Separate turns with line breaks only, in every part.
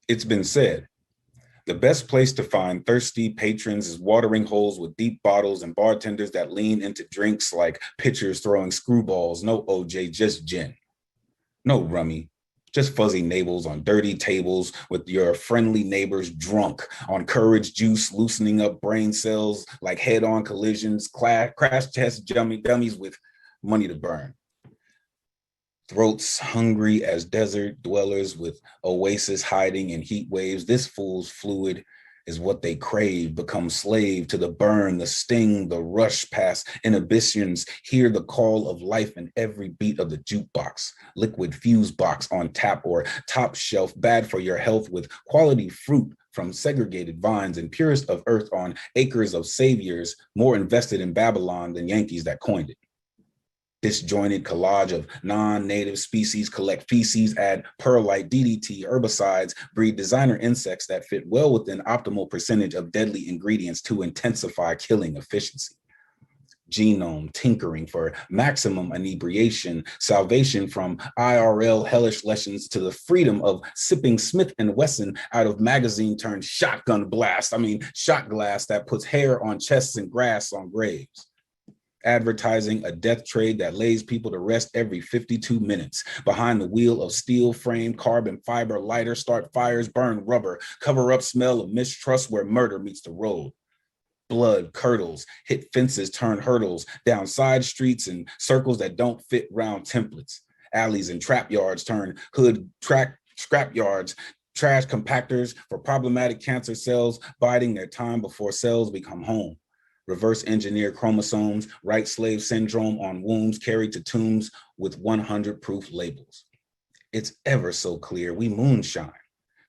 It's been said, the best place to find thirsty patrons is watering holes with deep bottles and bartenders that lean into drinks like pitchers throwing screwballs. No OJ, just gin. No rummy, just fuzzy navels on dirty tables with your friendly neighbors drunk on courage juice, loosening up brain cells like head-on collisions, crash test dummies with money to burn. Throats hungry as desert dwellers with oasis hiding in heat waves. This fool's fluid is what they crave, become slave to the burn, the sting, the rush past inhibitions, hear the call of life in every beat of the jukebox, liquid fuse box on tap or top shelf, bad for your health with quality fruit from segregated vines and purest of earth on acres of saviors, more invested in Babylon than Yankees that coined it. Disjointed collage of non-native species collect feces, add perlite, DDT, herbicides, breed designer insects that fit well within optimal percentage of deadly ingredients to intensify killing efficiency. Genome tinkering for maximum inebriation, salvation from IRL hellish lessons to the freedom of sipping Smith & Wesson out of magazine turned shotgun blast. Shot glass that puts hair on chests and grass on graves. Advertising a death trade that lays people to rest every 52 minutes. Behind the wheel of steel frame, carbon fiber, lighter, start fires, burn rubber, cover up smell of mistrust where murder meets the road. Blood curdles, hit fences, turn hurdles, down side streets and circles that don't fit round templates. Alleys and trap yards turn hood track scrap yards, trash compactors for problematic cancer cells, biding their time before cells become home. Reverse engineer chromosomes, right slave syndrome on wombs carried to tombs with 100 proof labels. It's ever so clear we moonshine.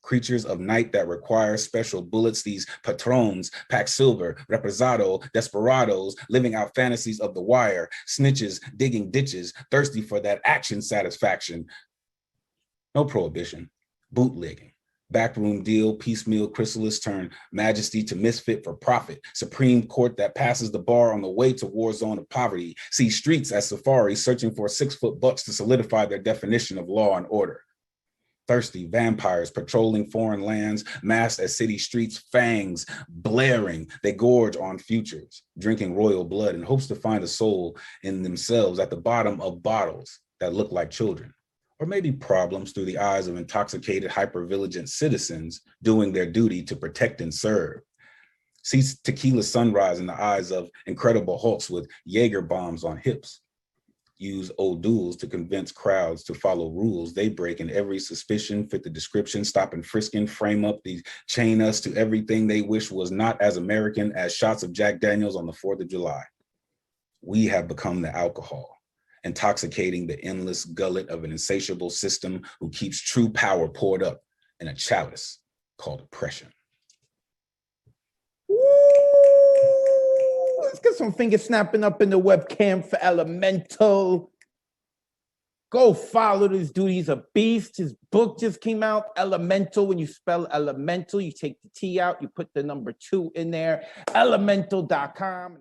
Creatures of night that require special bullets, these patrons, pack silver, represado, desperados, living out fantasies of the wire, snitches, digging ditches, thirsty for that action satisfaction. No prohibition, bootlegging. Backroom deal, piecemeal chrysalis turn majesty to misfit for profit. Supreme Court that passes the bar on the way to war zone of poverty. See streets as safaris searching for 6-foot bucks to solidify their definition of law and order. Thirsty vampires patrolling foreign lands, masked as city streets, fangs blaring. They gorge on futures, drinking royal blood in hopes to find a soul in themselves at the bottom of bottles that look like children. Or maybe problems through the eyes of intoxicated, hypervigilant citizens doing their duty to protect and serve. See tequila sunrise in the eyes of incredible hulks with Jaeger bombs on hips. Use old duels to convince crowds to follow rules they break in every suspicion, fit the description, stop and frisking, frame up, chain us to everything they wish was not as American as shots of Jack Daniels on the 4th of July. We have become the alcohol, intoxicating the endless gullet of an insatiable system who keeps true power poured up in a chalice called oppression.
Ooh, let's get some finger snapping up in the webcam for Elemental. Go follow this dude. He's a beast. His book just came out, Elemental. When you spell Elemental, you take the T out, you put the number 2 in there, elemental.com.